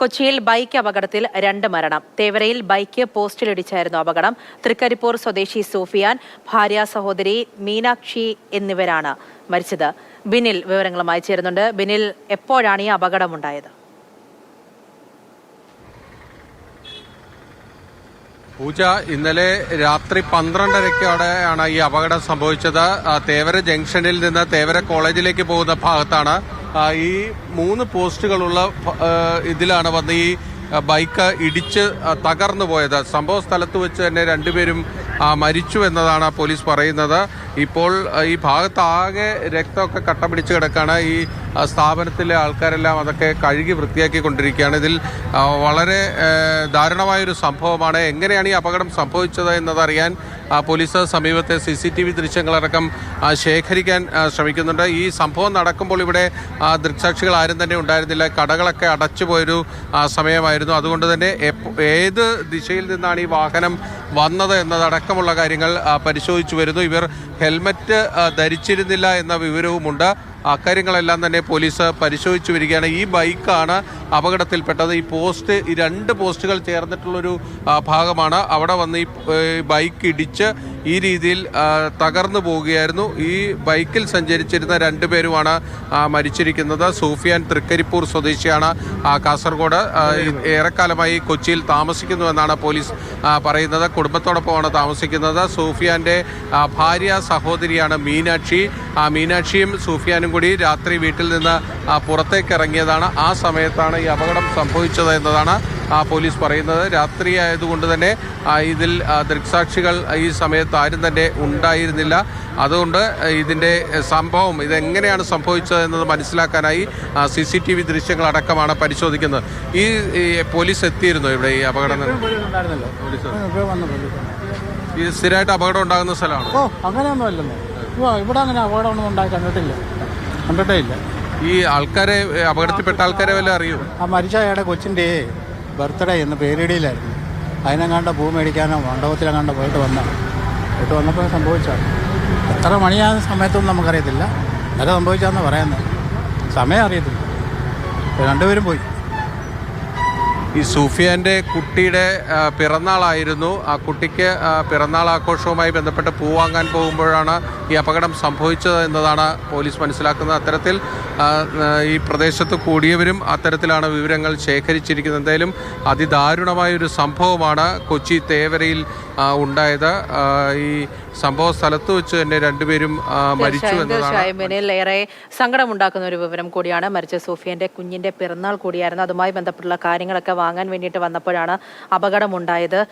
കൊച്ചിയിൽ ബൈക്ക് അപകടത്തിൽ 2 മരണം. തേവരയിൽ ബൈക്ക് പോസ്റ്റിലിടിച്ചായിരുന്നു അപകടം. തൃക്കരിപ്പൂർ സ്വദേശി സൂഫിയാൻ, ഭാര്യ സഹോദരി മീനാക്ഷി എന്നിവരാണ് മരിച്ചത്. ബിനിൽ വിവരങ്ങളുമായി ചേരുന്നുണ്ട്. ബിനിൽ, എപ്പോഴാണ് ഈ അപകടമുണ്ടായത്? പൂജ, ഇന്നലെ രാത്രി 12:30-യോടെയാണ് ഈ അപകടം സംഭവിച്ചത്. തേവര ജംഗ്ഷനിൽ നിന്ന് തേവര കോളേജിലേക്ക് പോകുന്ന ഭാഗത്താണ് ഈ 3 പോസ്റ്റുകളുള്ള ഇതിലാണ് വന്ന് ഈ ബൈക്ക് ഇടിച്ച് തകർന്നു പോയത്. സംഭവ സ്ഥലത്ത് വെച്ച് തന്നെ 2 പേരും മരിച്ചു എന്നതാണ് പോലീസ് പറയുന്നത്. ഇപ്പോൾ ഈ ഭാഗത്താകെ രക്തമൊക്കെ കട്ട പിടിച്ച് കിടക്കാണ്. ഈ സ്ഥാപനത്തിലെ ആൾക്കാരെല്ലാം അതൊക്കെ കഴുകി വൃത്തിയാക്കിക്കൊണ്ടിരിക്കുകയാണ്. ഇതിൽ വളരെ ദാരുണമായൊരു സംഭവമാണ്. എങ്ങനെയാണ് ഈ അപകടം സംഭവിച്ചത് എന്നതറിയാൻ പോലീസ് സമീപത്തെ CCTV ദൃശ്യങ്ങളടക്കം ശേഖരിക്കാൻ ശ്രമിക്കുന്നുണ്ട്. ഈ സംഭവം നടക്കുമ്പോൾ ഇവിടെ ദൃക്സാക്ഷികൾ ആരും തന്നെ ഉണ്ടായിരുന്നില്ല. കടകളൊക്കെ അടച്ചുപോയൊരു സമയമായിരുന്നു. അതുകൊണ്ട് തന്നെ ഏത് ദിശയിൽ നിന്നാണ് ഈ വാഹനം വന്നത് എന്നതടക്കമുള്ള കാര്യങ്ങൾ പരിശോധിച്ചു വരുന്നു. ഇവർ ഹെൽമറ്റ് ധരിച്ചിരുന്നില്ല എന്ന വിവരവുമുണ്ട്. അക്കാര്യങ്ങളെല്ലാം തന്നെ പോലീസ് പരിശോധിച്ചു വരികയാണ്. ഈ ബൈക്കാണ് അപകടത്തിൽപ്പെട്ടത്. ഈ 2 പോസ്റ്റുകൾ ചേർന്നിട്ടുള്ളൊരു ഭാഗമാണ്. അവിടെ വന്ന് ഈ ബൈക്ക് ഇടിച്ച് ഈ രീതിയിൽ തകർന്നു പോവുകയായിരുന്നു. ഈ ബൈക്കിൽ സഞ്ചരിച്ചിരുന്ന 2 പേരുമാണ് മരിച്ചിരിക്കുന്നത്. സൂഫിയാൻ തൃക്കരിപ്പൂർ സ്വദേശിയാണ്. കാസർഗോഡ് ഏറെക്കാലമായി കൊച്ചിയിൽ താമസിക്കുന്നുവെന്നാണ് പോലീസ് പറയുന്നത്. കുടുംബത്തോടൊപ്പമാണ് താമസിക്കുന്നത്. സൂഫിയാന്റെ ഭാര്യ സഹോദരിയാണ് മീനാക്ഷി. മീനാക്ഷിയും സൂഫിയാനും കൂടി രാത്രി വീട്ടിൽ നിന്ന് പുറത്തേക്ക് ഇറങ്ങിയതാണ്. ആ സമയത്താണ് ഈ അപകടം സംഭവിച്ചത് എന്നതാണ് പോലീസ് പറയുന്നത്. രാത്രി ആയതുകൊണ്ട് തന്നെ ഇതിൽ ദൃക്സാക്ഷികൾ ഈ സമയത്ത് ആരും തന്നെ ഉണ്ടായിരുന്നില്ല. അതുകൊണ്ട് ഇതിൻ്റെ സംഭവം ഇതെങ്ങനെയാണ് സംഭവിച്ചത് എന്നത് മനസ്സിലാക്കാനായി CCTV ദൃശ്യങ്ങളടക്കമാണ് പരിശോധിക്കുന്നത്. ഈ പോലീസ് എത്തിയിരുന്നു ഇവിടെ ഈ അപകടം? ഈ സ്ഥിരമായിട്ട് അപകടം ഉണ്ടാകുന്ന സ്ഥലമാണ്? അങ്ങനെയൊന്നും അല്ലെന്നോ, ഇവിടെ അങ്ങനെ അപകടമൊന്നും കണ്ടിട്ടേ ഇല്ല. ഈ ആൾക്കാരെ, അപകടത്തിൽപ്പെട്ട ആൾക്കാരെ വല്ല അറിയൂ? ആ മരിച്ച അയാളുടെ കൊച്ചിൻ്റെ ബർത്ത്ഡേ എന്ന് പേരിടിയിലായിരുന്നു. അതിനെങ്ങാണ്ട് പൂ മേടിക്കാനോ മണ്ഡപത്തിലെങ്ങാണ്ട് പോയിട്ട് വന്നപ്പോൾ സംഭവിച്ചാണ്. എത്ര മണിയായ സമയത്തൊന്നും നമുക്കറിയത്തില്ല. ഇന്നലെ സംഭവിച്ചാന്ന് പറയുന്നത്. സമയം അറിയത്തില്ല. 2 പേരും പോയി. ഈ സൂഫിയാന്റെ കുട്ടിയുടെ പിറന്നാളായിരുന്നു. ആ കുട്ടിക്ക് പിറന്നാൾ ആഘോഷവുമായി ബന്ധപ്പെട്ട് പൂ വാങ്ങാൻ പോകുമ്പോഴാണ് ഈ അപകടം സംഭവിച്ചത് എന്നതാണ് പോലീസ് മനസ്സിലാക്കുന്നത്. അത്തരത്തിൽ ഈ പ്രദേശത്ത് കൂടിയവരും അത്തരത്തിലാണ് വിവരങ്ങൾ ശേഖരിച്ചിരിക്കുന്നത്. എന്തായാലും അതിദാരുണമായൊരു സംഭവമാണ് കൊച്ചി തേവരയിൽ ഉണ്ടായത്. ഈ സംഭവ സ്ഥലത്ത് വെച്ച് തന്നെ 2 പേരും മരിച്ചു എന്നതാണ്. ഏറെ സങ്കടമുണ്ടാക്കുന്ന ഒരു വിവരം കൂടിയാണ്. മരിച്ച സൂഫിയന്റെ കുഞ്ഞിന്റെ പിറന്നാൾ കൂടിയായിരുന്നു. അതുമായി ബന്ധപ്പെട്ടുള്ള കാര്യങ്ങളൊക്കെ വാങ്ങാൻ വേണ്ടിയിട്ട് വന്നപ്പോഴാണ് അപകടമുണ്ടായത്.